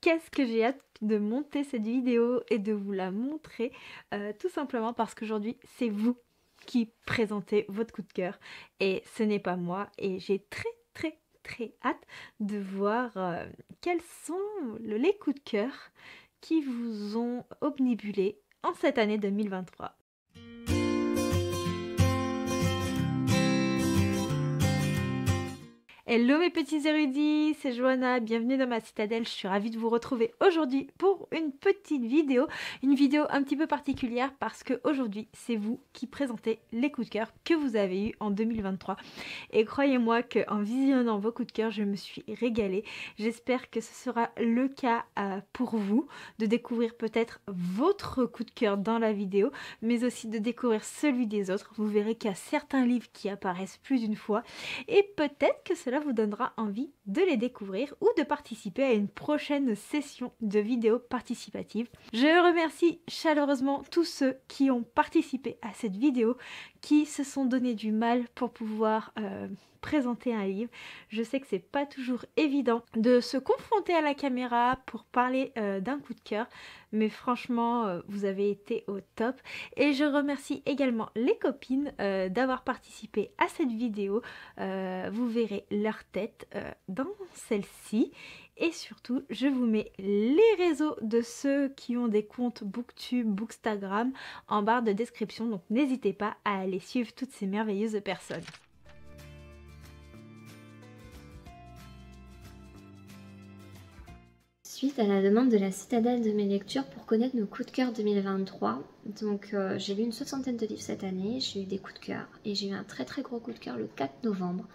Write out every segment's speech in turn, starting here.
qu'est-ce que j'ai hâte de monter cette vidéo et de vous la montrer, tout simplement parce qu'aujourd'hui c'est vous qui présentez votre coup de cœur et ce n'est pas moi, et j'ai très hâte de voir quels sont les coups de cœur qui vous ont obnubilé en cette année 2023. Hello mes petits érudits, c'est Johanna, bienvenue dans ma citadelle. Je suis ravie de vous retrouver aujourd'hui pour une petite vidéo, une vidéo un petit peu particulière parce que aujourd'hui c'est vous qui présentez les coups de cœur que vous avez eus en 2023. Et croyez-moi qu'en visionnant vos coups de cœur, je me suis régalée. J'espère que ce sera le cas pour vous, de découvrir peut-être votre coup de cœur dans la vidéo, mais aussi de découvrir celui des autres. Vous verrez qu'il y a certains livres qui apparaissent plus d'une fois et peut-être que cela vous donnera envie de les découvrir ou de participer à une prochaine session de vidéos participatives. Je remercie chaleureusement tous ceux qui ont participé à cette vidéo, qui se sont donné du mal pour pouvoir présenter un livre. Je sais que c'est pas toujours évident de se confronter à la caméra pour parler d'un coup de cœur, mais franchement vous avez été au top. Et je remercie également les copines d'avoir participé à cette vidéo. Vous verrez leur tête dans celle-ci. Et surtout, je vous mets les réseaux de ceux qui ont des comptes Booktube, Bookstagram en barre de description. Donc n'hésitez pas à aller suivre toutes ces merveilleuses personnes. Suite à la demande de la citadelle de mes lectures pour connaître nos coups de cœur 2023, donc j'ai lu une 60aine de livres cette année, j'ai eu des coups de cœur et j'ai eu un très gros coup de cœur le 4 novembre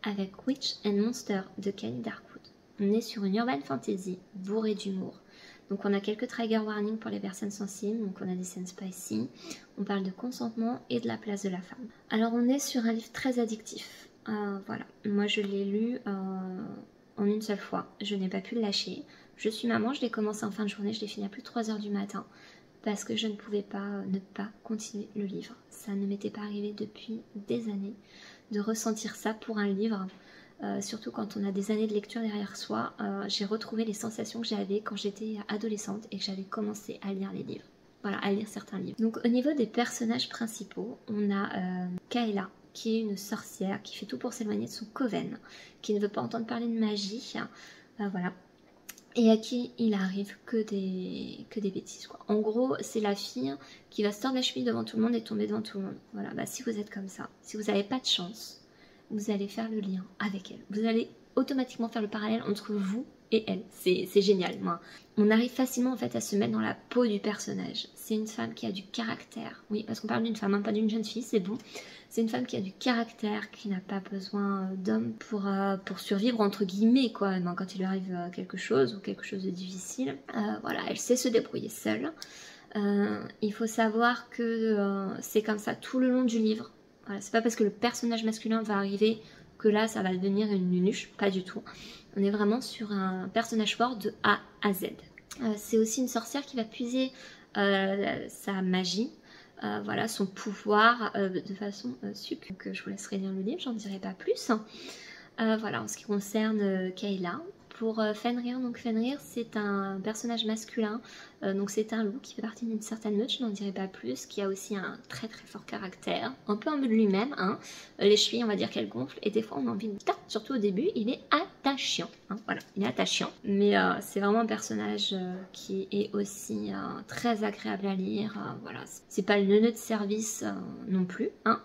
avec Witch and Monster de Kelly Darkwood. On est sur une urban fantasy bourrée d'humour, donc on a quelques trigger warnings pour les personnes sensibles, donc on a des scènes spicy, on parle de consentement et de la place de la femme. Alors on est sur un livre très addictif, voilà, moi je l'ai lu en une seule fois, je n'ai pas pu le lâcher. Je suis maman, je l'ai commencé en fin de journée, je l'ai fini à plus de 3 h du matin parce que je ne pouvais pas ne pas continuer le livre. Ça ne m'était pas arrivé depuis des années de ressentir ça pour un livre, surtout quand on a des années de lecture derrière soi. J'ai retrouvé les sensations que j'avais quand j'étais adolescente et que j'avais commencé à lire les livres. Voilà, à lire certains livres. Donc au niveau des personnages principaux, on a Kayla, qui est une sorcière qui fait tout pour s'éloigner de son coven, qui ne veut pas entendre parler de magie, voilà. Et à qui il arrive que des bêtises, quoi. En gros, c'est la fille qui va se tordre la cheville devant tout le monde et tomber devant tout le monde. Voilà, bah si vous êtes comme ça, si vous n'avez pas de chance, vous allez faire le lien avec elle. Vous allez automatiquement faire le parallèle entre vous et elle. C'est génial, moi. On arrive facilement en fait à se mettre dans la peau du personnage. C'est une femme qui a du caractère. Oui, parce qu'on parle d'une femme, hein, pas d'une jeune fille, c'est bon. C'est une femme qui a du caractère, qui n'a pas besoin d'hommes pour survivre, entre guillemets, quoi. Ben, quand il lui arrive quelque chose ou quelque chose de difficile, voilà, elle sait se débrouiller seule. Il faut savoir que c'est comme ça tout le long du livre. Voilà, c'est pas parce que le personnage masculin va arriver que là ça va devenir une nunuche, pas du tout. On est vraiment sur un personnage fort de A à Z. C'est aussi une sorcière qui va puiser sa magie, voilà, son pouvoir de façon sucre. Donc je vous laisserai lire le livre, j'en dirai pas plus. Voilà, en ce qui concerne Kayla. Pour Fenrir, donc Fenrir c'est un personnage masculin, donc c'est un loup qui fait partie d'une certaine meute, je n'en dirai pas plus, qui a aussi un très fort caractère, un peu en mode lui-même, hein. Les chevilles on va dire qu'elles gonflent et des fois on a envie de surtout au début, il est attachant, hein. Voilà, il est attachant, mais c'est vraiment un personnage qui est aussi très agréable à lire, voilà, c'est pas le neuneu de service non plus, hein.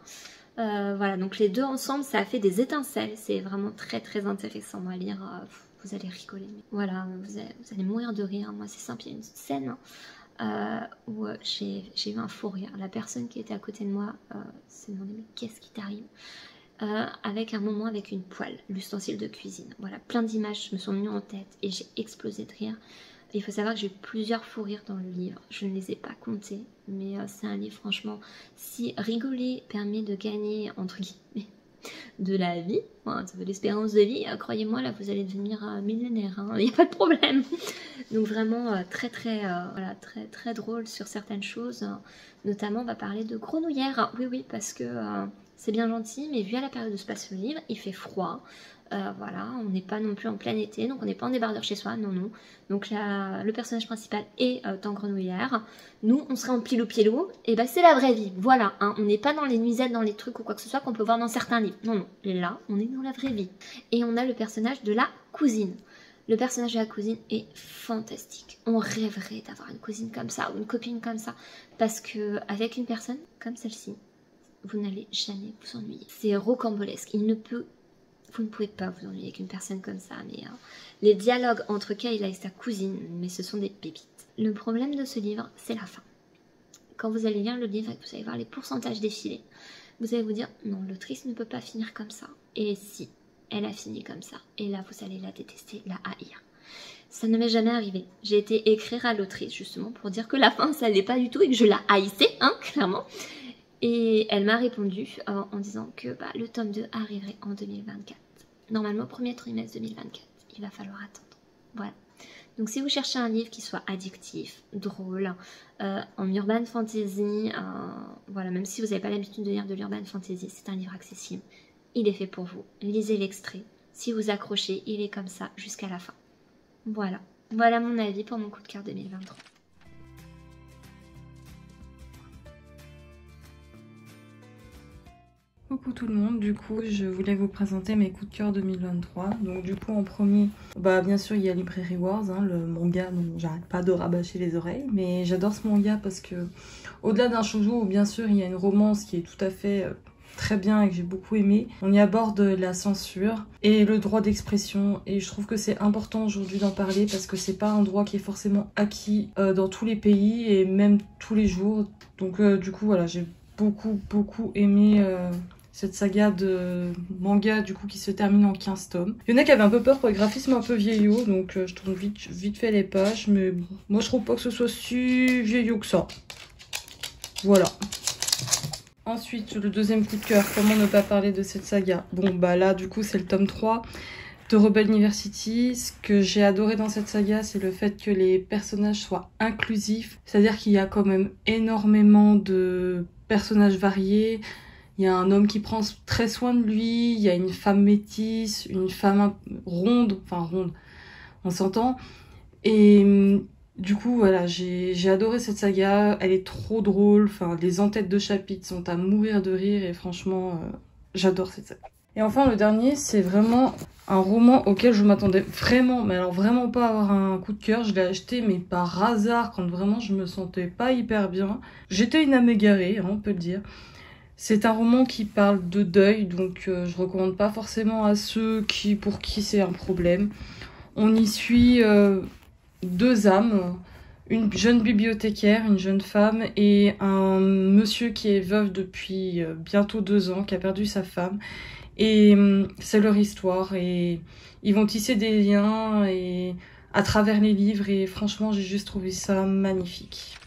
Voilà, donc les deux ensemble ça a fait des étincelles, c'est vraiment très intéressant à lire. Vous allez rigoler, mais voilà, vous allez mourir de rire. Moi c'est simple, il y a une scène où j'ai eu un fou rire. La personne qui était à côté de moi s'est demandé mais qu'est-ce qui t'arrive, avec un moment avec une poêle, l'ustensile de cuisine. Voilà, plein d'images me sont venues en tête et j'ai explosé de rire. Il faut savoir que j'ai eu plusieurs fous rires dans le livre, je ne les ai pas comptés, mais c'est un livre franchement, si rigoler permet de gagner entre guillemets de la vie, enfin, de l'espérance de vie, croyez-moi là vous allez devenir millionnaire, hein, il n'y a pas de problème. Donc vraiment voilà, très drôle sur certaines choses, notamment on va parler de grenouillères, oui parce que c'est bien gentil, mais vu à la période où se passe le livre, il fait froid, Voilà, on n'est pas non plus en plein été, donc on n'est pas en débardeur chez soi, non, non. Donc le personnage principal est en grenouillère. Nous, on serait en pilou-pilou, et ben c'est la vraie vie, voilà. Hein, on n'est pas dans les nuisettes, dans les trucs ou quoi que ce soit qu'on peut voir dans certains livres. Non, non, là, on est dans la vraie vie. Et on a le personnage de la cousine. Le personnage de la cousine est fantastique. On rêverait d'avoir une cousine comme ça, ou une copine comme ça. Parce que avec une personne comme celle-ci, vous n'allez jamais vous ennuyer. C'est rocambolesque, vous ne pouvez pas vous ennuyer avec une personne comme ça, mais les dialogues entre Kayla et sa cousine, mais ce sont des pépites. Le problème de ce livre, c'est la fin. Quand vous allez lire le livre et que vous allez voir les pourcentages défiler, vous allez vous dire, non, l'autrice ne peut pas finir comme ça. Et si, elle a fini comme ça. Et là, vous allez la détester, la haïr. Ça ne m'est jamais arrivé. J'ai été écrire à l'autrice, justement, pour dire que la fin, ça n'allait pas du tout et que je la haïssais, hein, clairement. Et elle m'a répondu en disant que le tome 2 arriverait en 2024. Normalement, premier trimestre 2024. Il va falloir attendre. Voilà. Donc si vous cherchez un livre qui soit addictif, drôle, en urban fantasy, voilà, même si vous n'avez pas l'habitude de lire de l'urban fantasy, c'est un livre accessible. Il est fait pour vous. Lisez l'extrait. Si vous accrochez, il est comme ça jusqu'à la fin. Voilà. Voilà mon avis pour mon coup de cœur 2023. Coucou tout le monde, du coup je voulais vous présenter mes coups de cœur 2023. Donc du coup en premier, bien sûr il y a Librairie Wars, hein, le manga dont j'arrête pas de rabâcher les oreilles. Mais j'adore ce manga parce que au-delà d'un shoujo où bien sûr il y a une romance qui est tout à fait très bien et que j'ai beaucoup aimé, on y aborde la censure et le droit d'expression. Et je trouve que c'est important aujourd'hui d'en parler parce que c'est pas un droit qui est forcément acquis dans tous les pays et même tous les jours. Donc du coup voilà, j'ai beaucoup aimé cette saga de manga du coup qui se termine en 15 tomes. Il y en a qui avaient un peu peur pour les graphismes un peu vieillots, donc je tourne vite fait les pages, mais bon, moi je trouve pas que ce soit si vieillot que ça. Voilà. Ensuite, le deuxième coup de cœur, comment ne pas parler de cette saga? Bon là du coup c'est le tome 3 de Rebel University. Ce que j'ai adoré dans cette saga, c'est le fait que les personnages soient inclusifs, c'est-à-dire qu'il y a quand même énormément de personnages variés. Il y a un homme qui prend très soin de lui, il y a une femme métisse, une femme ronde, on s'entend. Et du coup, voilà, j'ai adoré cette saga, elle est trop drôle, les entêtes de chapitres sont à mourir de rire et franchement, j'adore cette saga. Et enfin, le dernier, c'est vraiment un roman auquel je m'attendais vraiment, mais alors vraiment pas à avoir un coup de cœur. Je l'ai acheté, mais par hasard, quand vraiment je me sentais pas hyper bien. J'étais une âme égarée, hein, on peut le dire. C'est un roman qui parle de deuil, donc je recommande pas forcément à ceux pour qui c'est un problème. On y suit deux âmes, une jeune bibliothécaire, une jeune femme, et un monsieur qui est veuf depuis bientôt 2 ans, qui a perdu sa femme. Et c'est leur histoire, et ils vont tisser des liens et à travers les livres, et franchement j'ai juste trouvé ça magnifique.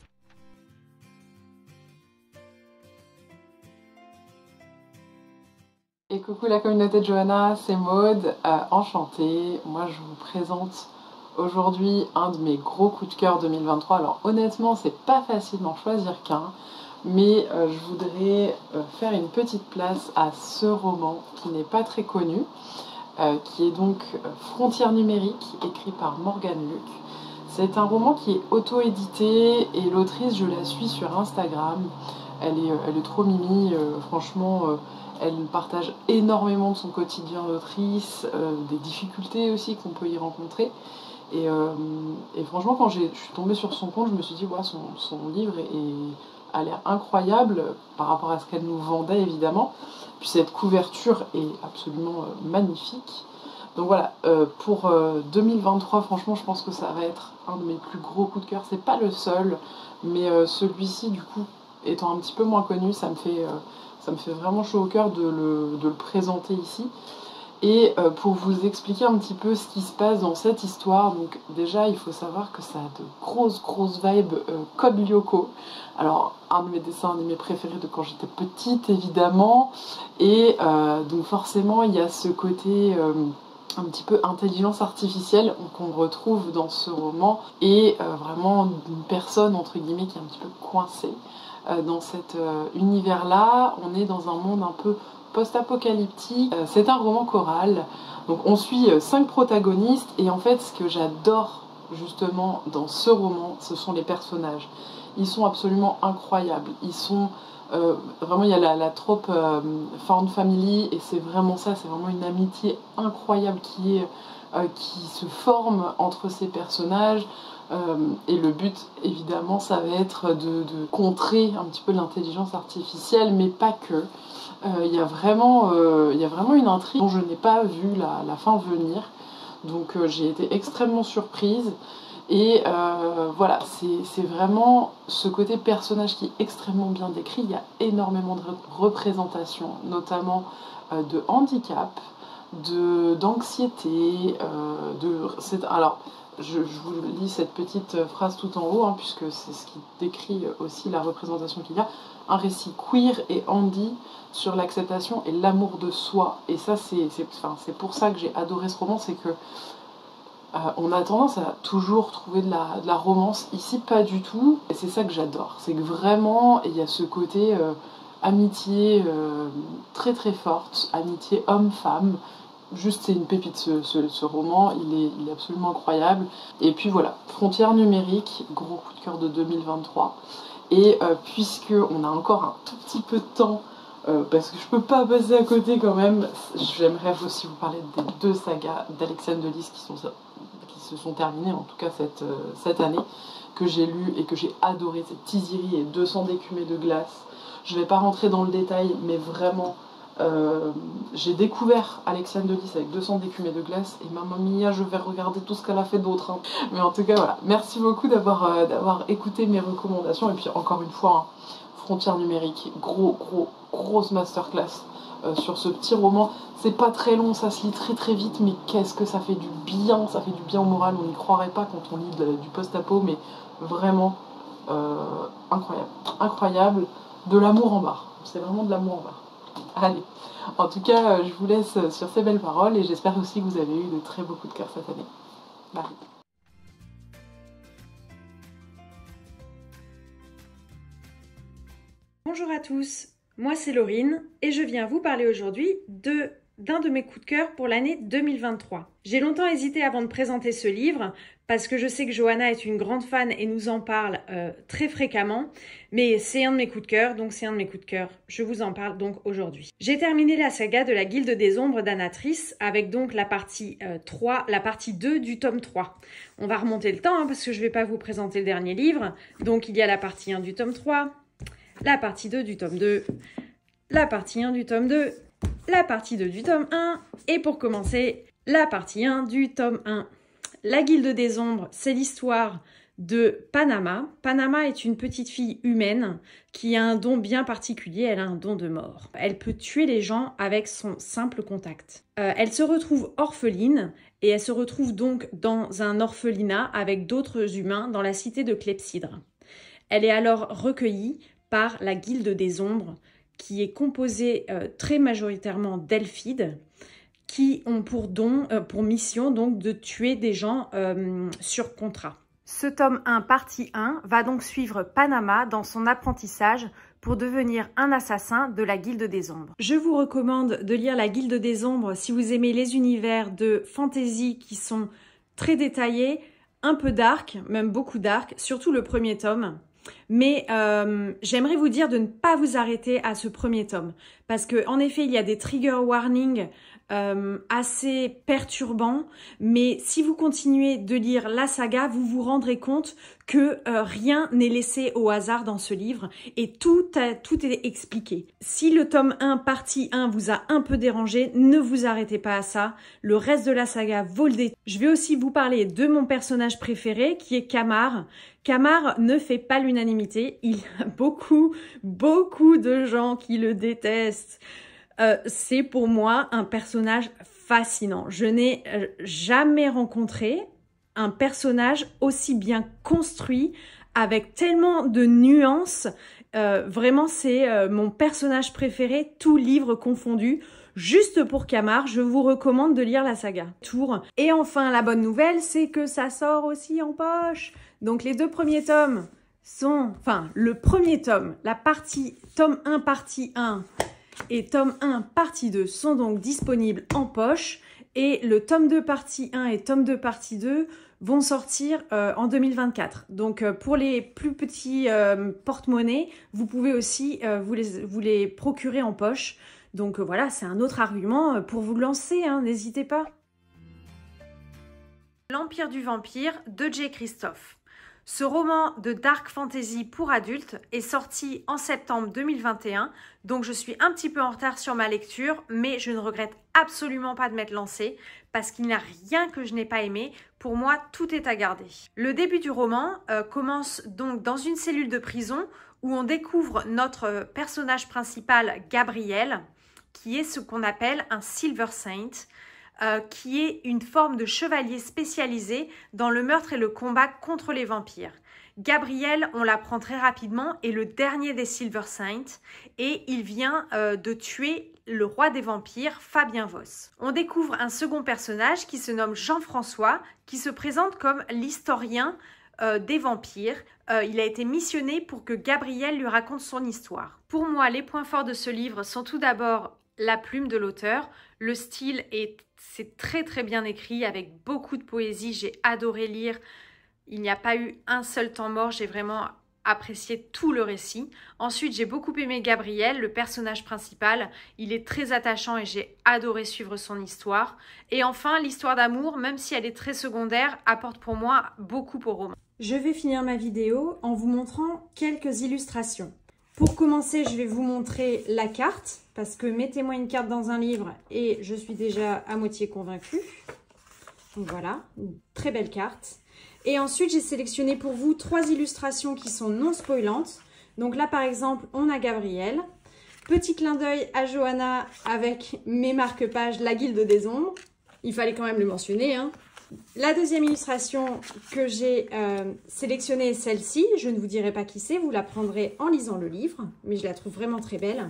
Et coucou la communauté de Johanna, c'est Maude, enchantée. Moi je vous présente aujourd'hui un de mes gros coups de cœur 2023. Alors honnêtement c'est pas facile d'en choisir qu'un, mais je voudrais faire une petite place à ce roman qui n'est pas très connu, qui est donc Frontières numériques, écrit par Morgane Luc. C'est un roman qui est auto-édité et l'autrice je la suis sur Instagram. Elle est trop mimi, franchement... Elle partage énormément de son quotidien d'autrice, des difficultés aussi qu'on peut y rencontrer. Et franchement, quand je suis tombée sur son compte, je me suis dit, ouais, son livre a l'air incroyable par rapport à ce qu'elle nous vendait, évidemment. Puis cette couverture est absolument magnifique. Donc voilà, pour 2023, franchement, je pense que ça va être un de mes plus gros coups de cœur. C'est pas le seul, mais celui-ci, du coup, étant un petit peu moins connu, ça me fait vraiment chaud au cœur de le présenter ici. Et pour vous expliquer un petit peu ce qui se passe dans cette histoire, donc déjà il faut savoir que ça a de grosses vibes Code Lyoko. Alors un de mes dessins animés préférés de quand j'étais petite évidemment, et donc forcément il y a ce côté un petit peu intelligence artificielle qu'on retrouve dans ce roman, et vraiment une personne entre guillemets qui est un petit peu coincée dans cet univers-là. On est dans un monde un peu post-apocalyptique. C'est un roman choral, Donc on suit 5 protagonistes et en fait ce que j'adore justement dans ce roman, ce sont les personnages. Ils sont absolument incroyables. Ils sont vraiment, il y a la trope found family et c'est vraiment ça, c'est vraiment une amitié incroyable qui se forme entre ces personnages. Et le but, évidemment, ça va être de contrer un petit peu l'intelligence artificielle, mais pas que. Il y a vraiment une intrigue dont je n'ai pas vu la fin venir. Donc j'ai été extrêmement surprise. Et voilà, c'est vraiment ce côté personnage qui est extrêmement bien décrit. Il y a énormément de représentations, notamment de handicap, d'anxiété, alors, je vous lis cette petite phrase tout en haut, puisque c'est ce qui décrit aussi la représentation qu'il y a. Un récit queer et handy sur l'acceptation et l'amour de soi. Et ça, c'est pour ça que j'ai adoré ce roman, c'est que on a tendance à toujours trouver de la romance. Ici, pas du tout. Et c'est ça que j'adore. C'est que vraiment, il y a ce côté amitié très très forte, amitié homme-femme. Juste, c'est une pépite ce roman, il est absolument incroyable. Et puis voilà, Frontières numériques, gros coup de cœur de 2023. Et puisque on a encore un tout petit peu de temps, parce que je peux pas passer à côté quand même, j'aimerais aussi vous parler des 2 sagas d'Alexandre Delis qui se sont terminées, en tout cas cette année, que j'ai lu et que j'ai adoré. C'est Tiziri et 200 d'écumée de glace. Je vais pas rentrer dans le détail, mais vraiment... j'ai découvert Alexandre Delis avec 200 d'écumée de glace et Mamma Mia, je vais regarder tout ce qu'elle a fait d'autre. Mais en tout cas, voilà. Merci beaucoup d'avoir écouté mes recommandations. Et puis, encore une fois, Frontières numériques, grosse masterclass sur ce petit roman. C'est pas très long, ça se lit très très vite, mais qu'est-ce que ça fait du bien au moral. On n'y croirait pas quand on lit du post-apo, mais vraiment incroyable. De l'amour en barre. C'est vraiment de l'amour en barre. Allez, en tout cas, je vous laisse sur ces belles paroles et j'espère aussi que vous avez eu de très beaux coups de cœur cette année. Bye. Bonjour à tous, moi c'est Laurine et je viens vous parler aujourd'hui d'un de mes coups de cœur pour l'année 2023. J'ai longtemps hésité avant de présenter ce livre parce que je sais que Johanna est une grande fan et nous en parle très fréquemment, mais c'est un de mes coups de cœur, donc c'est un de mes coups de cœur. Je vous en parle donc aujourd'hui. J'ai terminé la saga de la Guilde des Ombres d'Anatrice avec donc la partie 2 du tome 3. On va remonter le temps parce que je ne vais pas vous présenter le dernier livre. Donc il y a la partie 1 du tome 3, la partie 2 du tome 2, la partie 1 du tome 2, la partie 2 du tome 1 et pour commencer, la partie 1 du tome 1. La Guilde des Ombres, c'est l'histoire de Panama. Panama est une petite fille humaine qui a un don bien particulier, elle a un don de mort. Elle peut tuer les gens avec son simple contact. Elle se retrouve orpheline et elle se retrouve donc dans un orphelinat avec d'autres humains dans la cité de Clepsydre. Elle est alors recueillie par la Guilde des Ombres qui est composée très majoritairement d'elfides qui ont pour mission donc de tuer des gens sur contrat. Ce tome 1, partie 1, va donc suivre Panama dans son apprentissage pour devenir un assassin de la Guilde des Ombres. Je vous recommande de lire la Guilde des Ombres si vous aimez les univers de fantasy qui sont très détaillés, un peu dark, même beaucoup dark, surtout le premier tome. Mais j'aimerais vous dire de ne pas vous arrêter à ce premier tome parce qu'en effet, il y a des trigger warnings assez perturbants, mais si vous continuez de lire la saga, vous vous rendrez compte que rien n'est laissé au hasard dans ce livre et tout est expliqué. Si le tome 1, partie 1 vous a un peu dérangé, ne vous arrêtez pas à ça. Le reste de la saga vaut le détour. Je vais aussi vous parler de mon personnage préféré qui est Camar. Camar ne fait pas l'unanimité. Il y a beaucoup de gens qui le détestent. C'est pour moi un personnage fascinant. Je n'ai jamais rencontré un personnage aussi bien construit, avec tellement de nuances. Vraiment, c'est mon personnage préféré, tout livre confondu. Juste pour Camar, je vous recommande de lire la saga. Et enfin, la bonne nouvelle, c'est que ça sort aussi en poche. Donc les 2 premiers tomes sont... Enfin, le premier tome, tome 1, partie 1... et tome 1, partie 2 sont donc disponibles en poche et le tome 2 partie 1 et tome 2 partie 2 vont sortir en 2024. Donc pour les plus petits porte-monnaies, vous pouvez aussi vous les procurer en poche. Donc voilà, c'est un autre argument pour vous lancer, hein, n'hésitez pas. L'Empire du Vampire de J. Christophe. Ce roman de dark fantasy pour adultes est sorti en septembre 2021, donc je suis un petit peu en retard sur ma lecture, mais je ne regrette absolument pas de m'être lancée parce qu'il n'y a rien que je n'ai pas aimé. Pour moi, tout est à garder. Le début du roman commence donc dans une cellule de prison où on découvre notre personnage principal, Gabriel, qui est ce qu'on appelle un Silver Saint, qui est une forme de chevalier spécialisé dans le meurtre et le combat contre les vampires. Gabriel, on l'apprend très rapidement, est le dernier des Silver Saints et il vient de tuer le roi des vampires, Fabien Voss. On découvre un second personnage qui se nomme Jean-François, qui se présente comme l'historien des vampires. Il a été missionné pour que Gabriel lui raconte son histoire. Pour moi, les points forts de ce livre sont tout d'abord la plume de l'auteur. Le style c'est très très bien écrit avec beaucoup de poésie. J'ai adoré lire. Il n'y a pas eu un seul temps mort. J'ai vraiment apprécié tout le récit. Ensuite, j'ai beaucoup aimé Gabriel, le personnage principal. Il est très attachant et j'ai adoré suivre son histoire. Et enfin, l'histoire d'amour, même si elle est très secondaire, apporte pour moi beaucoup au roman. Je vais finir ma vidéo en vous montrant quelques illustrations. Pour commencer, je vais vous montrer la carte, parce que mettez-moi une carte dans un livre et je suis déjà à moitié convaincue. Donc voilà, une très belle carte. Et ensuite, j'ai sélectionné pour vous 3 illustrations qui sont non spoilantes. Donc là, par exemple, on a Gabriel. Petit clin d'œil à Johanna avec mes marque-pages La Guilde des Ombres. Il fallait quand même le mentionner, hein. La deuxième illustration que j'ai sélectionnée est celle-ci. Je ne vous dirai pas qui c'est, vous la prendrez en lisant le livre, mais je la trouve vraiment très belle.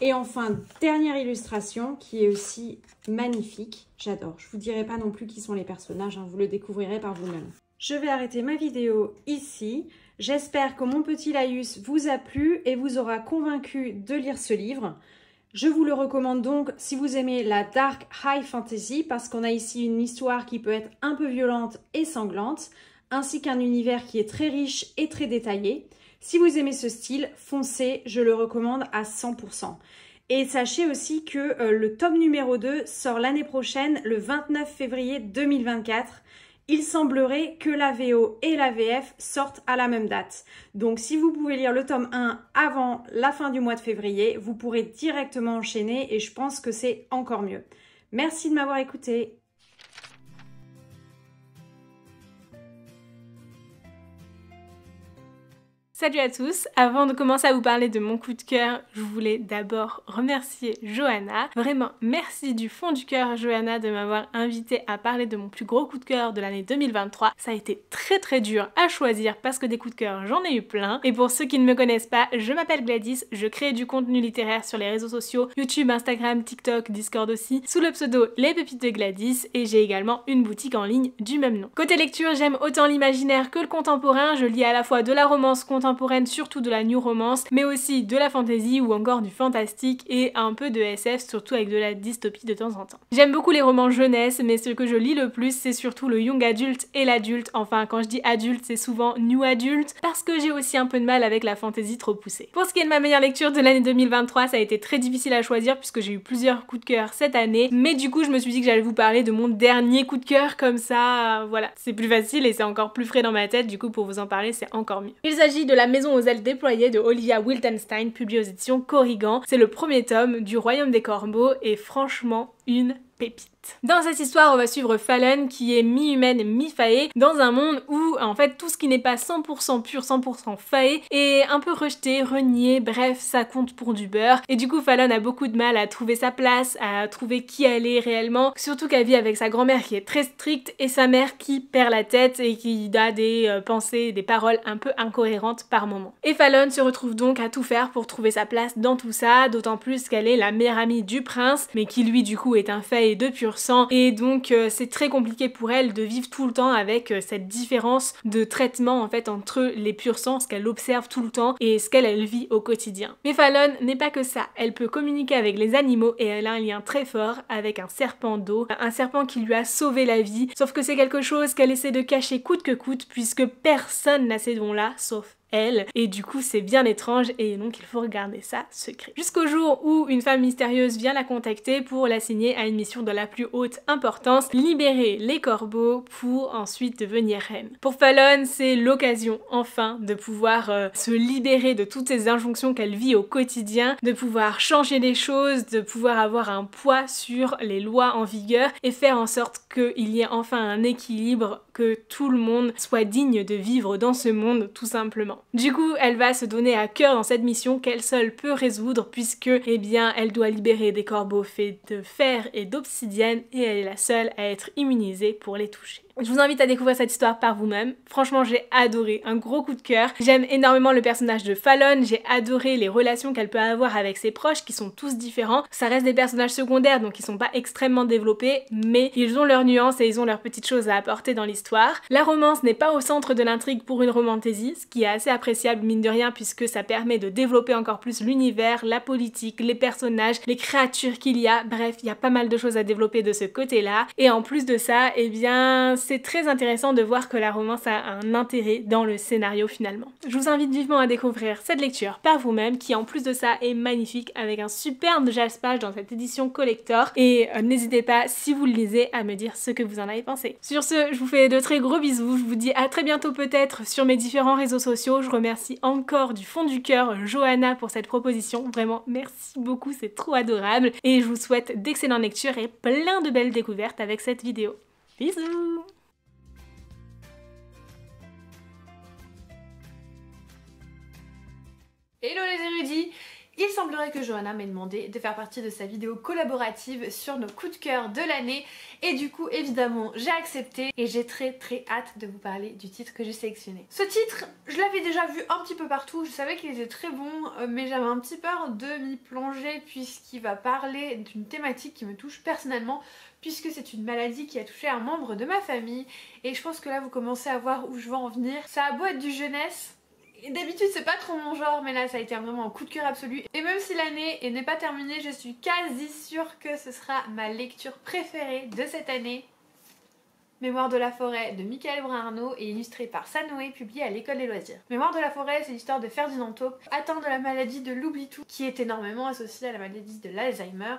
Et enfin, dernière illustration qui est aussi magnifique. J'adore. Je ne vous dirai pas non plus qui sont les personnages, hein, vous le découvrirez par vous-même. Je vais arrêter ma vidéo ici. J'espère que mon petit laïus vous a plu et vous aura convaincu de lire ce livre. Je vous le recommande donc si vous aimez la dark high fantasy parce qu'on a ici une histoire qui peut être un peu violente et sanglante, ainsi qu'un univers qui est très riche et très détaillé. Si vous aimez ce style, foncez, je le recommande à 100%. Et sachez aussi que le tome numéro 2 sort l'année prochaine, le 29 février 2024. Il semblerait que la VO et la VF sortent à la même date. Donc si vous pouvez lire le tome 1 avant la fin du mois de février, vous pourrez directement enchaîner et je pense que c'est encore mieux. Merci de m'avoir écouté. Salut à tous, avant de commencer à vous parler de mon coup de cœur, je voulais d'abord remercier Johanna. Vraiment, merci du fond du cœur Johanna de m'avoir invité à parler de mon plus gros coup de cœur de l'année 2023. Ça a été très dur à choisir parce que des coups de cœur j'en ai eu plein. Et pour ceux qui ne me connaissent pas, je m'appelle Gladys, je crée du contenu littéraire sur les réseaux sociaux, YouTube, Instagram, TikTok, Discord aussi, sous le pseudo Les Pépites de Gladys et j'ai également une boutique en ligne du même nom. Côté lecture, j'aime autant l'imaginaire que le contemporain, je lis à la fois de la romance contemporaine, surtout de la new romance, mais aussi de la fantasy ou encore du fantastique et un peu de SF, surtout avec de la dystopie de temps en temps. J'aime beaucoup les romans jeunesse, mais ce que je lis le plus, c'est surtout le young adulte et l'adulte. Enfin, quand je dis adulte, c'est souvent new adulte, parce que j'ai aussi un peu de mal avec la fantasy trop poussée. Pour ce qui est de ma meilleure lecture de l'année 2023, ça a été très difficile à choisir puisque j'ai eu plusieurs coups de cœur cette année, mais du coup, je me suis dit que j'allais vous parler de mon dernier coup de cœur, comme ça, voilà. C'est plus facile et c'est encore plus frais dans ma tête, du coup, pour vous en parler, c'est encore mieux. Il s'agit de La Maison aux ailes déployées de Olivia Wildenstein, publié aux éditions Corrigan. C'est le premier tome du Royaume des Corbeaux et franchement une pépite. Dans cette histoire, on va suivre Fallon qui est mi-humaine, mi-faée, dans un monde où en fait tout ce qui n'est pas 100% pur, 100% faé est un peu rejeté, renié, bref, ça compte pour du beurre. Et du coup, Fallon a beaucoup de mal à trouver sa place, à trouver qui elle est réellement, surtout qu'elle vit avec sa grand-mère qui est très stricte et sa mère qui perd la tête et qui a des pensées, des paroles un peu incohérentes par moment. Et Fallon se retrouve donc à tout faire pour trouver sa place dans tout ça, d'autant plus qu'elle est la meilleure amie du prince, mais qui lui du coup est un faé de pur pur sang et donc c'est très compliqué pour elle de vivre tout le temps avec cette différence de traitement en fait entre les pur sang, ce qu'elle observe tout le temps et ce qu'elle vit au quotidien. Mais Fallon n'est pas que ça, elle peut communiquer avec les animaux et elle a un lien très fort avec un serpent d'eau, un serpent qui lui a sauvé la vie, sauf que c'est quelque chose qu'elle essaie de cacher coûte que coûte puisque personne n'a ces dons-là sauf elle, et du coup c'est bien étrange et donc il faut regarder ça secret. Jusqu'au jour où une femme mystérieuse vient la contacter pour l'assigner à une mission de la plus haute importance, libérer les corbeaux pour ensuite devenir reine. Pour Fallon, c'est l'occasion enfin de pouvoir se libérer de toutes ces injonctions qu'elle vit au quotidien, de pouvoir changer les choses, de pouvoir avoir un poids sur les lois en vigueur et faire en sorte qu'il y ait enfin un équilibre, que tout le monde soit digne de vivre dans ce monde tout simplement. Du coup, elle va se donner à cœur dans cette mission qu'elle seule peut résoudre puisque, eh bien, elle doit libérer des corbeaux faits de fer et d'obsidienne et elle est la seule à être immunisée pour les toucher. Je vous invite à découvrir cette histoire par vous-même. Franchement, j'ai adoré, un gros coup de cœur. J'aime énormément le personnage de Fallon, j'ai adoré les relations qu'elle peut avoir avec ses proches qui sont tous différents. Ça reste des personnages secondaires donc ils sont pas extrêmement développés, mais ils ont leurs nuances et ils ont leurs petites choses à apporter dans l'histoire. La romance n'est pas au centre de l'intrigue pour une romantaisie, ce qui est assez appréciable mine de rien puisque ça permet de développer encore plus l'univers, la politique, les personnages, les créatures qu'il y a. Bref, il y a pas mal de choses à développer de ce côté-là. Et en plus de ça, eh bien, c'est très intéressant de voir que la romance a un intérêt dans le scénario finalement. Je vous invite vivement à découvrir cette lecture par vous-même qui en plus de ça est magnifique avec un superbe jaspage dans cette édition collector et n'hésitez pas si vous le lisez à me dire ce que vous en avez pensé. Sur ce, je vous fais de très gros bisous, je vous dis à très bientôt peut-être sur mes différents réseaux sociaux. Je remercie encore du fond du cœur Johanna pour cette proposition, vraiment merci beaucoup, c'est trop adorable et je vous souhaite d'excellentes lectures et plein de belles découvertes avec cette vidéo. Bisous! Hello les érudits! Il semblerait que Johanna m'ait demandé de faire partie de sa vidéo collaborative sur nos coups de cœur de l'année et du coup évidemment j'ai accepté et j'ai très hâte de vous parler du titre que j'ai sélectionné. Ce titre, je l'avais déjà vu un petit peu partout, je savais qu'il était très bon mais j'avais un petit peur de m'y plonger puisqu'il va parler d'une thématique qui me touche personnellement puisque c'est une maladie qui a touché un membre de ma famille et je pense que là vous commencez à voir où je veux en venir. Ça a beau être du jeunesse, d'habitude c'est pas trop mon genre mais là ça a été vraiment un coup de cœur absolu et même si l'année n'est pas terminée je suis quasi sûre que ce sera ma lecture préférée de cette année. Mémoire de la forêt de Michael Brun-Arnaud et illustré par Sanoé, publié à l'école des loisirs. Mémoire de la forêt, c'est l'histoire de Ferdinand Taupe, atteint de la maladie de l'oubli-tout, qui est énormément associée à la maladie de l'Alzheimer,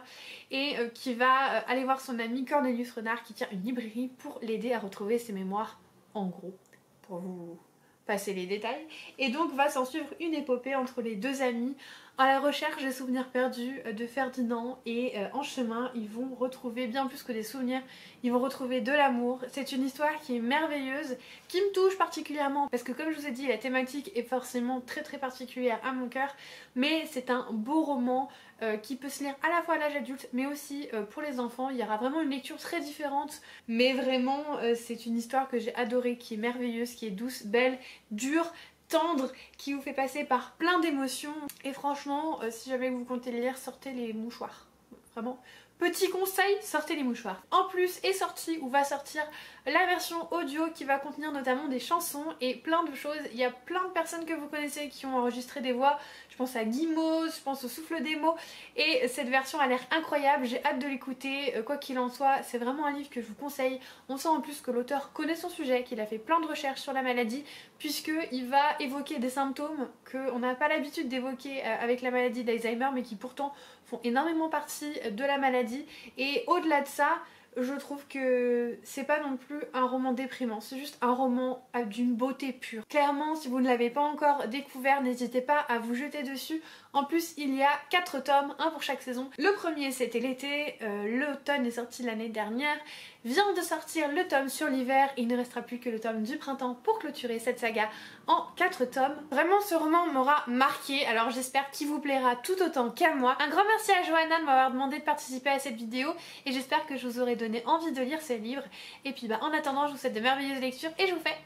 et qui va aller voir son ami Cornelius Renard qui tient une librairie pour l'aider à retrouver ses mémoires, en gros, pour vous passer les détails. Et donc va s'en suivre une épopée entre les deux amis à la recherche des souvenirs perdus de Ferdinand et en chemin ils vont retrouver bien plus que des souvenirs, ils vont retrouver de l'amour. C'est une histoire qui est merveilleuse, qui me touche particulièrement parce que comme je vous ai dit la thématique est forcément très particulière à mon cœur, mais c'est un beau roman qui peut se lire à la fois à l'âge adulte mais aussi pour les enfants. Il y aura vraiment une lecture très différente mais vraiment c'est une histoire que j'ai adorée, qui est merveilleuse, qui est douce, belle, dure, tendre, qui vous fait passer par plein d'émotions et franchement si jamais vous comptez le lire, sortez les mouchoirs, vraiment petit conseil, sortez les mouchoirs. En plus est sorti ou va sortir la version audio qui va contenir notamment des chansons et plein de choses. Il y a plein de personnes que vous connaissez qui ont enregistré des voix, je pense à Guimauve, je pense au Souffle des mots et cette version a l'air incroyable, j'ai hâte de l'écouter. Quoi qu'il en soit, c'est vraiment un livre que je vous conseille. On sent en plus que l'auteur connaît son sujet, qu'il a fait plein de recherches sur la maladie puisqu'il va évoquer des symptômes qu'on n'a pas l'habitude d'évoquer avec la maladie d'Alzheimer mais qui pourtant font énormément partie de la maladie. Et au-delà de ça, je trouve que c'est pas non plus un roman déprimant, c'est juste un roman d'une beauté pure. Clairement, si vous ne l'avez pas encore découvert, n'hésitez pas à vous jeter dessus. En plus, il y a 4 tomes, un pour chaque saison. Le premier c'était l'été, l'automne est sorti l'année dernière, vient de sortir le tome sur l'hiver, il ne restera plus que le tome du printemps pour clôturer cette saga en 4 tomes. Vraiment ce roman m'aura marqué, alors j'espère qu'il vous plaira tout autant qu'à moi. Un grand merci à Johanna de m'avoir demandé de participer à cette vidéo et j'espère que je vous aurai donné envie de lire ce livre. Et puis en attendant, je vous souhaite de merveilleuses lectures et je vous fais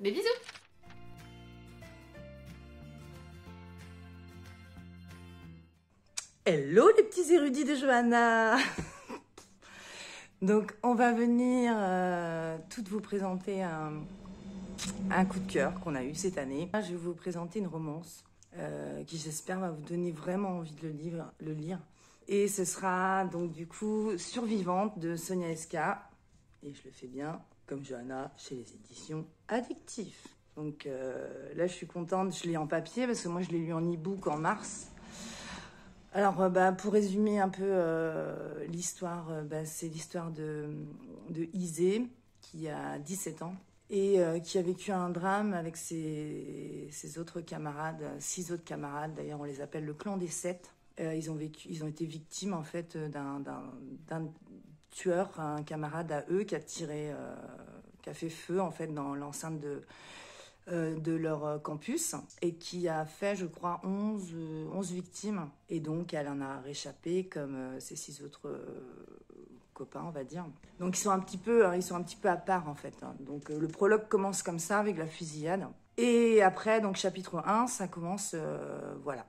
des bisous. Hello les petits érudits de Johanna. Donc on va venir toutes vous présenter un coup de cœur qu'on a eu cette année. Je vais vous présenter une romance qui j'espère va vous donner vraiment envie de le lire. Et ce sera donc du coup Survivante de Sonia Esca. Et je le fais bien, comme Johanna, chez les éditions Addictif. Donc là je suis contente, je l'ai en papier parce que moi je l'ai lu en e-book en mars. Alors, pour résumer un peu l'histoire, c'est l'histoire de Isée, qui a 17 ans, et qui a vécu un drame avec ses autres camarades, 6 autres camarades, d'ailleurs on les appelle le clan des 7. Ils ont été victimes en fait d'un tueur, un camarade à eux, qui a fait feu en fait dans l'enceinte de leur campus et qui a fait, je crois, 11 victimes. Et donc, elle en a réchappé comme ses 6 autres copains, on va dire. Donc, ils sont un petit peu à part, en fait. Donc, le prologue commence comme ça, avec la fusillade. Et après, donc, chapitre 1, ça commence,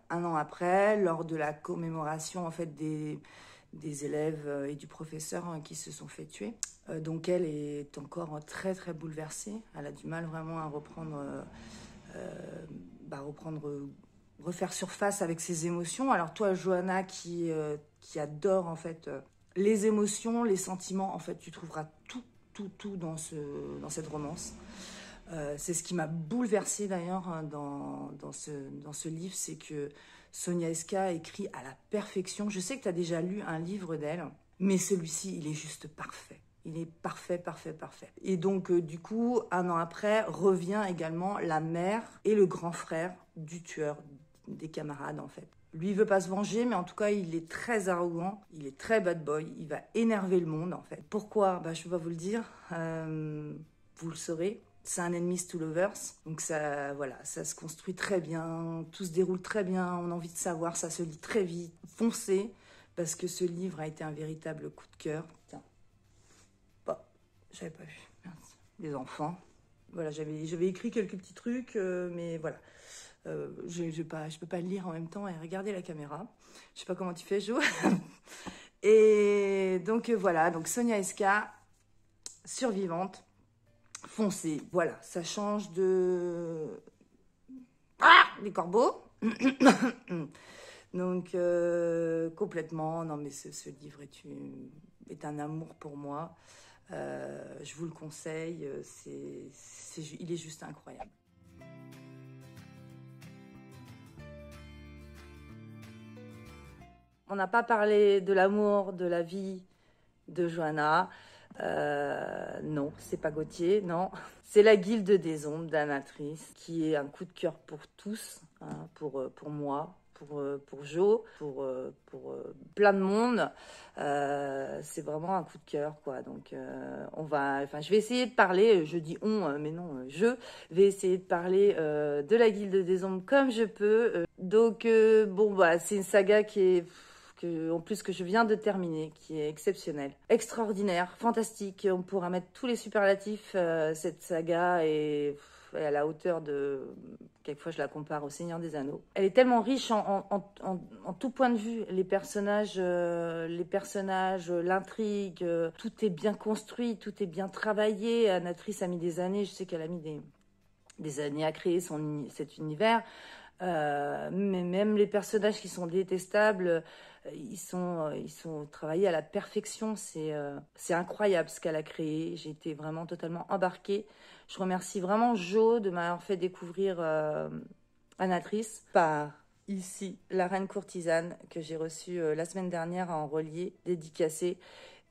un an après, lors de la commémoration, en fait, des élèves et du professeur qui se sont fait tuer. Donc elle est encore très très bouleversée. Elle a du mal vraiment à refaire surface avec ses émotions. Alors toi, Johanna, qui adore en fait les émotions, les sentiments, en fait tu trouveras tout dans cette romance. C'est ce qui m'a bouleversée d'ailleurs dans ce livre, c'est que Sonia Esca écrit à la perfection. Je sais que tu as déjà lu un livre d'elle, mais celui-ci, il est juste parfait. Il est parfait. Et donc, du coup, un an après, revient également la mère et le grand frère du tueur des camarades, en fait. Lui, il veut pas se venger, mais en tout cas, il est très arrogant, il est très bad boy, il va énerver le monde, en fait. Pourquoi ? Je peux pas vous le dire, vous le saurez. C'est un enemies to lovers, donc ça se construit très bien, tout se déroule très bien, on a envie de savoir, ça se lit très vite. Foncez, parce que ce livre a été un véritable coup de cœur. Tiens, j'avais pas vu, merci. Les enfants. Voilà, j'avais écrit quelques petits trucs, mais voilà. Je peux pas le lire en même temps et regarder la caméra. Je sais pas comment tu fais, Jo. Et donc voilà, donc Sonia Esca, Survivante. Foncez, voilà, ça change de... les corbeaux. Donc, complètement, non mais ce livre est un amour pour moi. Je vous le conseille, il est juste incroyable. On n'a pas parlé de l'amour, de la vie de Johanna. Non, c'est pas Gauthier, non. C'est La Guilde des Ombres d'Anatrice, qui est un coup de cœur pour tous, hein, pour moi, pour Jo, pour plein de monde. C'est vraiment un coup de cœur, quoi. Donc, je vais essayer de parler, je dis on, mais non, je vais essayer de parler de La Guilde des Ombres comme je peux. C'est une saga en plus que je viens de terminer, qui est exceptionnelle, extraordinaire, fantastique. On pourra mettre tous les superlatifs. Cette saga est à la hauteur de... Quelquefois, je la compare au Seigneur des Anneaux. Elle est tellement riche en tout point de vue. Les personnages, l'intrigue, tout est bien construit, tout est bien travaillé. Anatrice a mis des années, je sais qu'elle a mis des années à créer cet univers. Mais même les personnages qui sont détestables, ils sont travaillés à la perfection. C'est incroyable ce qu'elle a créé. J'ai été vraiment totalement embarquée. Je remercie vraiment Jo de m'avoir fait découvrir Anatrice par ici la Reine Courtisane, que j'ai reçue la semaine dernière en relié, dédicacé.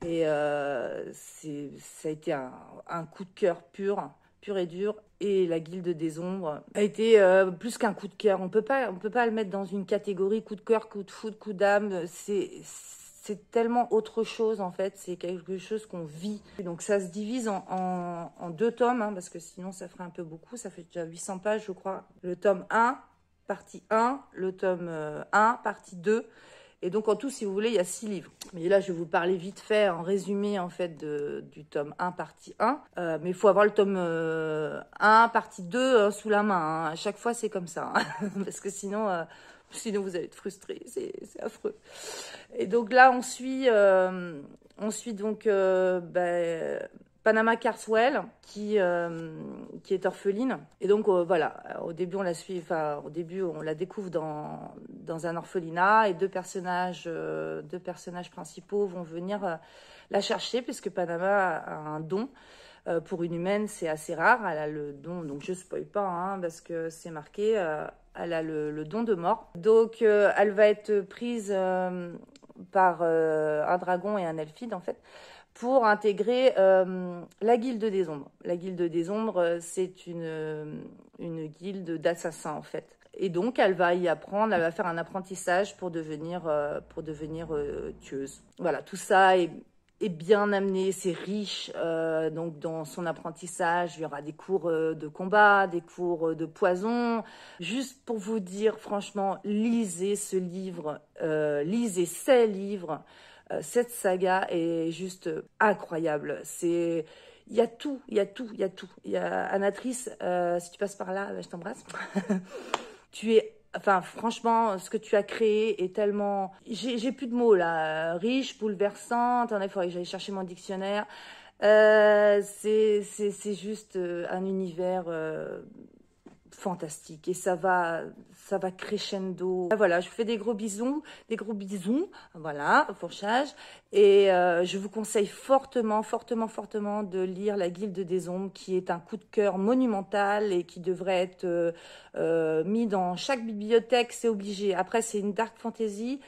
Et ça a été un coup de cœur pur et dur. Et La Guilde des Ombres a été plus qu'un coup de cœur. On peut pas le mettre dans une catégorie coup de cœur, coup de foudre, coup d'âme. C'est tellement autre chose, en fait. C'est quelque chose qu'on vit. Donc ça se divise en 2 tomes, hein, parce que sinon ça ferait un peu beaucoup. Ça fait déjà 800 pages, je crois. Le tome 1, partie 1. Le tome 1, partie 2. Et donc, en tout, si vous voulez, il y a 6 livres. Mais là, je vais vous parler vite fait, en résumé, en fait, du tome 1, partie 1. Mais il faut avoir le tome 1, partie 2 sous la main. Hein. À chaque fois, c'est comme ça. Hein. Parce que sinon, vous allez être frustrés. C'est affreux. Et donc là, on suit Ensuite, donc, Panama Carswell, qui est orpheline. Et donc, voilà, au début, on la suit, au début, on la découvre dans un orphelinat et deux personnages principaux vont venir la chercher, puisque Panama a un don. Pour une humaine, c'est assez rare. Elle a le don, donc je ne spoil pas, hein, parce que c'est marqué, elle a le don de mort. Donc, elle va être prise par un dragon et un elfide, en fait, pour intégrer la Guilde des Ombres. La Guilde des Ombres, c'est une guilde d'assassins, en fait. Et donc, elle va y apprendre, elle va faire un apprentissage pour devenir tueuse. Voilà, tout ça est bien amené, c'est riche. Donc, dans son apprentissage, il y aura des cours de combat, des cours de poison. Juste pour vous dire, franchement, lisez ce livre, lisez ces livres. Cette saga est juste incroyable. Il y a tout. Il y a Anatrice, si tu passes par là, je t'embrasse. Franchement, ce que tu as créé est tellement... J'ai plus de mots là. Riche, bouleversante. Il faudrait que j'aille chercher mon dictionnaire. C'est juste un univers fantastique et ça va crescendo. Voilà, je vous fais des gros bisous, voilà, fourchage. Et je vous conseille fortement de lire La Guilde des Ombres, qui est un coup de cœur monumental et qui devrait être mis dans chaque bibliothèque, c'est obligé. Après, c'est une dark fantasy,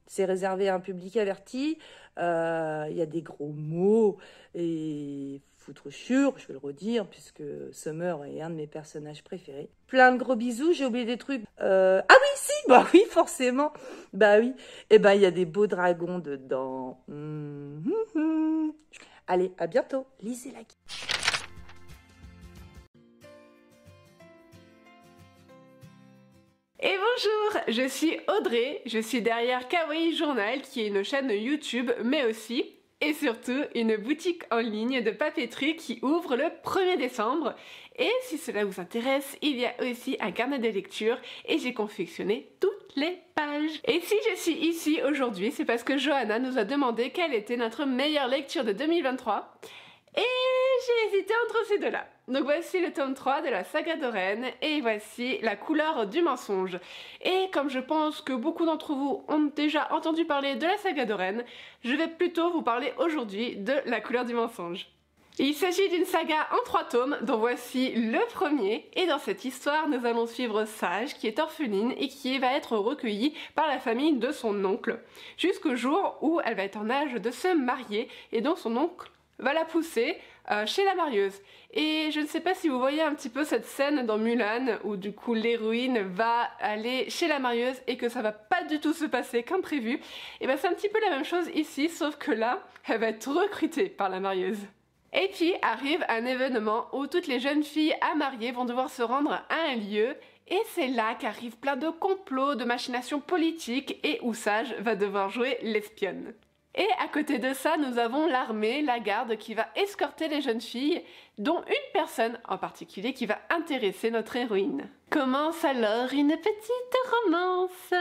c'est réservé à un public averti. Il y a des gros mots et foutre sûr, je vais le redire, puisque Summer est un de mes personnages préférés. Plein de gros bisous, j'ai oublié des trucs. Ah oui, si, bah oui, forcément. Bah oui. Et ben, il y a des beaux dragons dedans. Allez, à bientôt. Lisez la guide. Et bonjour, je suis Audrey, je suis derrière Kawaii Journal, qui est une chaîne YouTube, mais aussi et surtout une boutique en ligne de papeterie qui ouvre le 1er décembre. Et si cela vous intéresse, il y a aussi un carnet de lecture et j'ai confectionné toutes les pages. Et si je suis ici aujourd'hui, c'est parce que Johanna nous a demandé quelle était notre meilleure lecture de 2023. Et j'ai hésité entre ces deux-là. Donc voici le tome 3 de la saga de Rennes et voici La couleur du mensonge. Et comme je pense que beaucoup d'entre vous ont déjà entendu parler de la saga de Rennes, je vais plutôt vous parler aujourd'hui de La couleur du mensonge. Il s'agit d'une saga en 3 tomes, dont voici le premier, et dans cette histoire, nous allons suivre Sage, qui est orpheline et qui va être recueillie par la famille de son oncle, jusqu'au jour où elle va être en âge de se marier, et donc son oncle va la pousser chez la marieuse. Et je ne sais pas si vous voyez un petit peu cette scène dans Mulan, où du coup l'héroïne va aller chez la marieuse et que ça va pas du tout se passer comme prévu. Et ben c'est un petit peu la même chose ici, sauf que là, elle va être recrutée par la marieuse. Et puis arrive un événement où toutes les jeunes filles à marier vont devoir se rendre à un lieu, et c'est là qu'arrive plein de complots, de machinations politiques, et où Sage va devoir jouer l'espionne. Et à côté de ça, nous avons l'armée, la garde, qui va escorter les jeunes filles, dont une personne en particulier qui va intéresser notre héroïne. Commence alors une petite romance.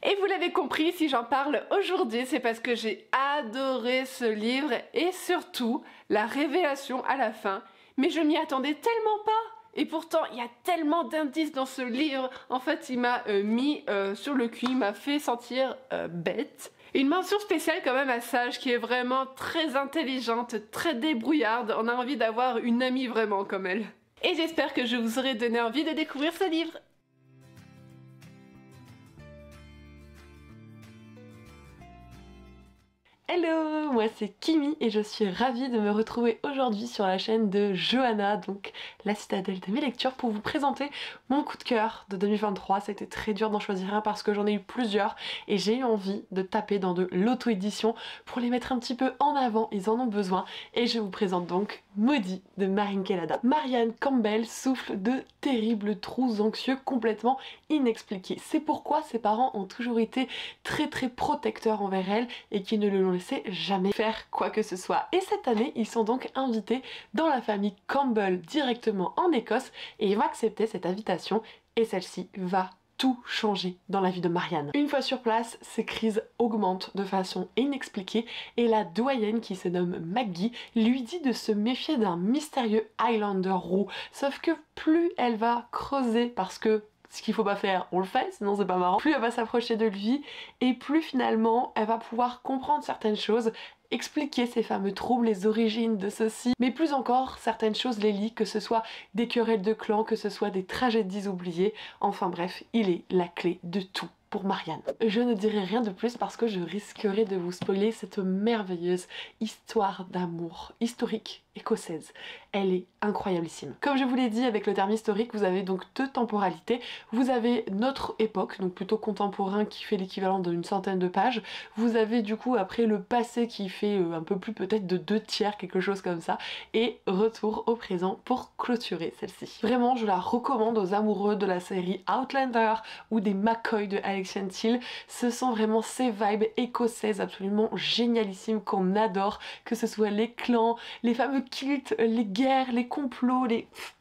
Et vous l'avez compris, si j'en parle aujourd'hui, c'est parce que j'ai adoré ce livre et surtout la révélation à la fin. Mais je m'y attendais tellement pas. Et pourtant, il y a tellement d'indices dans ce livre. En fait, il m'a mis sur le cul, il m'a fait sentir bête. Une mention spéciale quand même à Sage, qui est vraiment très intelligente, très débrouillarde. On a envie d'avoir une amie vraiment comme elle. Et j'espère que je vous aurai donné envie de découvrir ce livre. Hello, moi c'est Kimi et je suis ravie de me retrouver aujourd'hui sur la chaîne de Johanna, donc la citadelle de mes lectures, pour vous présenter mon coup de cœur de 2023. Ça a été très dur d'en choisir un parce que j'en ai eu plusieurs et j'ai eu envie de taper dans de l'auto-édition pour les mettre un petit peu en avant, ils en ont besoin. Et je vous présente donc Maudit de Marine Kelada. Marianne Campbell souffle de terribles trous anxieux complètement inexpliqués. C'est pourquoi ses parents ont toujours été très protecteurs envers elle et qui ne le l'ont laissé jamais faire quoi que ce soit. Et cette année, ils sont donc invités dans la famille Campbell directement en Écosse et ils vont accepter cette invitation et celle-ci va tout changer dans la vie de Marianne. Une fois sur place, ses crises augmentent de façon inexpliquée et la doyenne qui se nomme Maggie lui dit de se méfier d'un mystérieux Highlander roux. Sauf que plus elle va creuser, parce que ce qu'il faut pas faire, on le fait, sinon c'est pas marrant, plus elle va s'approcher de lui et plus finalement elle va pouvoir comprendre certaines choses, expliquer ces fameux troubles, les origines de ceux-ci, mais plus encore, certaines choses les lient, que ce soit des querelles de clans, que ce soit des tragédies oubliées, enfin bref, il est la clé de tout pour Marianne. Je ne dirai rien de plus parce que je risquerais de vous spoiler cette merveilleuse histoire d'amour historique écossaise. Elle est incroyablissime. Comme je vous l'ai dit, avec le terme historique, vous avez donc deux temporalités. Vous avez notre époque, donc plutôt contemporain, qui fait l'équivalent d'une centaine de pages. Vous avez du coup après le passé qui fait un peu plus peut-être de 2/3, quelque chose comme ça, et retour au présent pour clôturer celle-ci. Vraiment, je la recommande aux amoureux de la série Outlander ou des McCoy de Alexian Thiel. Ce sont vraiment ces vibes écossaises absolument génialissimes qu'on adore, que ce soit les clans, les fameux cultes, les guerres, les complots,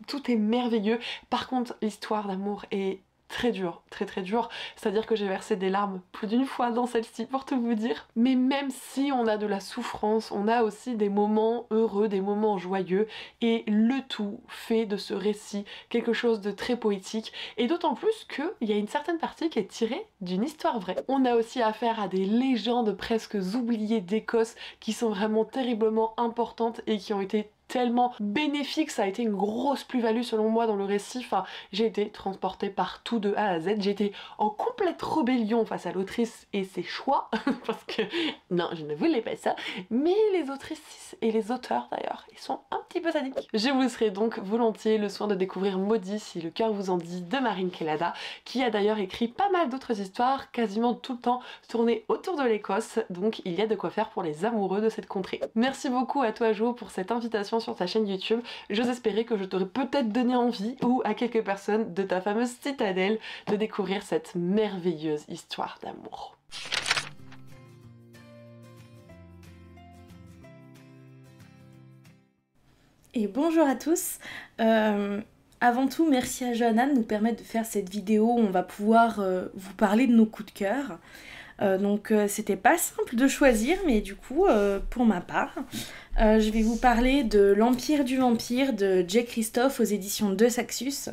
tout est merveilleux. Par contre, l'histoire d'amour est très dur, très dur, c'est-à-dire que j'ai versé des larmes plus d'une fois dans celle-ci pour tout vous dire. Mais même si on a de la souffrance, on a aussi des moments heureux, des moments joyeux, et le tout fait de ce récit quelque chose de très poétique, et d'autant plus qu'il y a une certaine partie qui est tirée d'une histoire vraie. On a aussi affaire à des légendes presque oubliées d'Écosse qui sont vraiment terriblement importantes et qui ont été tellement bénéfique, ça a été une grosse plus-value selon moi dans le récit. Enfin, j'ai été transportée partout de A à Z, j'ai été en complète rébellion face à l'autrice et ses choix, parce que non, je ne voulais pas ça, mais les autrices et les auteurs d'ailleurs, ils sont un petit peu sadiques. Je vous laisserai donc volontiers le soin de découvrir Maudit si le cœur vous en dit de Marine Kelada, qui a d'ailleurs écrit pas mal d'autres histoires, quasiment tout le temps tournées autour de l'Écosse, donc il y a de quoi faire pour les amoureux de cette contrée. Merci beaucoup à toi Jo pour cette invitation sur ta chaîne YouTube. J'ose espérer que je t'aurais peut-être donné envie, ou à quelques personnes de ta fameuse citadelle, de découvrir cette merveilleuse histoire d'amour. Et bonjour à tous. Avant tout, merci à Johanna de nous permettre de faire cette vidéo où on va pouvoir vous parler de nos coups de cœur. C'était pas simple de choisir, mais du coup, pour ma part, je vais vous parler de L'Empire du Vampire de Jay Kristoff aux éditions de Saxus.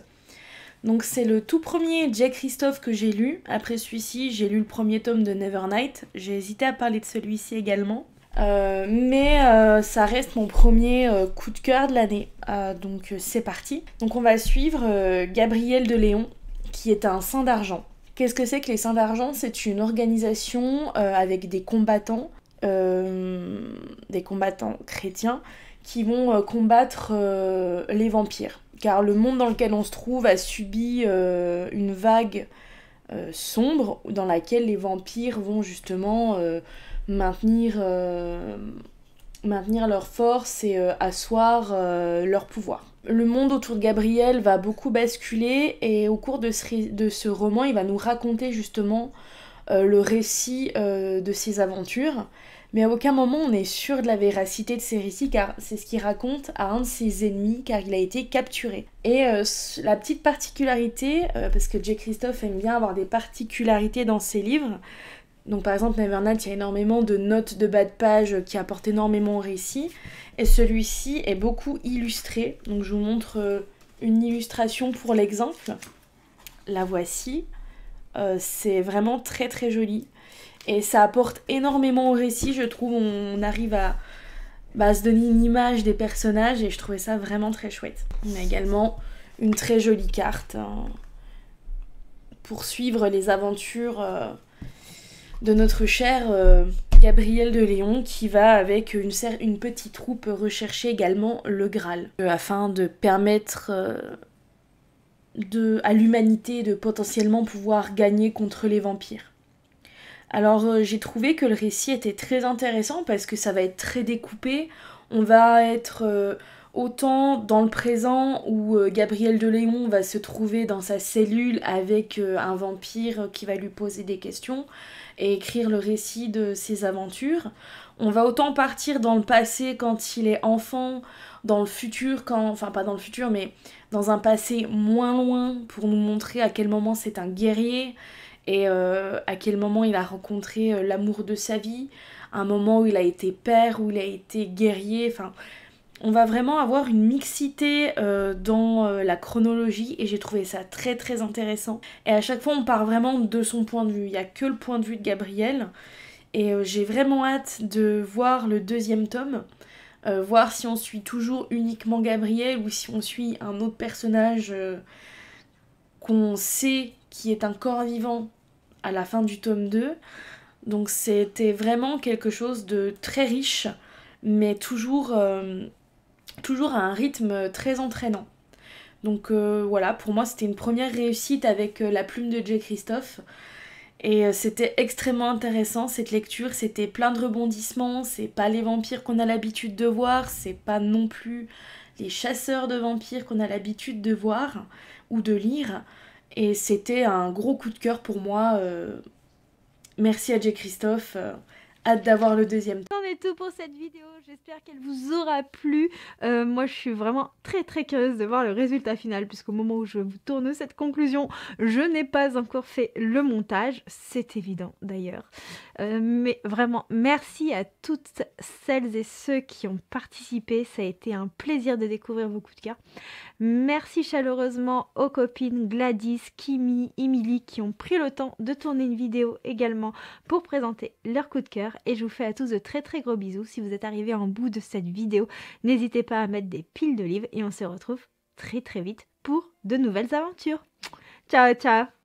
Donc c'est le tout premier Jay Kristoff que j'ai lu. Après celui-ci, j'ai lu le premier tome de Nevernight. J'ai hésité à parler de celui-ci également. Mais ça reste mon premier coup de cœur de l'année. Donc c'est parti. Donc on va suivre Gabriel de Léon, qui est un saint d'argent. Qu'est-ce que c'est que les Saints d'Argent ? C'est une organisation avec des combattants chrétiens qui vont combattre les vampires. Car le monde dans lequel on se trouve a subi une vague sombre dans laquelle les vampires vont justement maintenir leur force et asseoir leur pouvoir. Le monde autour de Gabriel va beaucoup basculer et au cours de ce roman, il va nous raconter justement le récit de ses aventures. Mais à aucun moment on est sûr de la véracité de ses récits car c'est ce qu'il raconte à un de ses ennemis car il a été capturé. Et la petite particularité, parce que Jay Kristoff aime bien avoir des particularités dans ses livres, donc par exemple Nevernight, il y a énormément de notes de bas de page qui apportent énormément au récit. Et celui-ci est beaucoup illustré. Donc je vous montre une illustration pour l'exemple. La voici. C'est vraiment très très joli. Et ça apporte énormément au récit, je trouve. On arrive à se donner une image des personnages et je trouvais ça vraiment très chouette. On a également une très jolie carte pour suivre les aventures de notre cher Gabriel de Léon qui va avec une petite troupe rechercher également le Graal afin de permettre à l'humanité de potentiellement pouvoir gagner contre les vampires. Alors j'ai trouvé que le récit était très intéressant parce que ça va être très découpé, on va être autant dans le présent où Gabriel de Léon va se trouver dans sa cellule avec un vampire qui va lui poser des questions et écrire le récit de ses aventures. On va autant partir dans le passé quand il est enfant, dans le futur, enfin pas dans le futur, mais dans un passé moins loin, pour nous montrer à quel moment c'est un guerrier, et à quel moment il a rencontré l'amour de sa vie, un moment où il a été père, où il a été guerrier, enfin... On va vraiment avoir une mixité dans la chronologie et j'ai trouvé ça très très intéressant. Et à chaque fois on part vraiment de son point de vue, il n'y a que le point de vue de Gabriel. Et j'ai vraiment hâte de voir le deuxième tome, voir si on suit toujours uniquement Gabriel ou si on suit un autre personnage qu'on sait qui est un corps vivant à la fin du tome 2. Donc c'était vraiment quelque chose de très riche, mais toujours à un rythme très entraînant. Donc voilà, pour moi c'était une première réussite avec la plume de J. Christophe. Et c'était extrêmement intéressant cette lecture, c'était plein de rebondissements, c'est pas les vampires qu'on a l'habitude de voir, c'est pas non plus les chasseurs de vampires qu'on a l'habitude de voir ou de lire. Et c'était un gros coup de cœur pour moi. Merci à J. Christophe. Hâte d'avoir le deuxième. C'en est tout pour cette vidéo, j'espère qu'elle vous aura plu. Moi je suis vraiment très très curieuse de voir le résultat final puisqu'au moment où je vous tourne cette conclusion, je n'ai pas encore fait le montage, c'est évident d'ailleurs. Mais vraiment merci à toutes celles et ceux qui ont participé, ça a été un plaisir de découvrir vos coups de cœur. Merci chaleureusement aux copines Gladys, Kimi, Emily qui ont pris le temps de tourner une vidéo également pour présenter leur coup de cœur. Et je vous fais à tous de très très gros bisous. Si vous êtes arrivés en bout de cette vidéo, n'hésitez pas à mettre des piles de livres et on se retrouve très très vite pour de nouvelles aventures. Ciao ciao.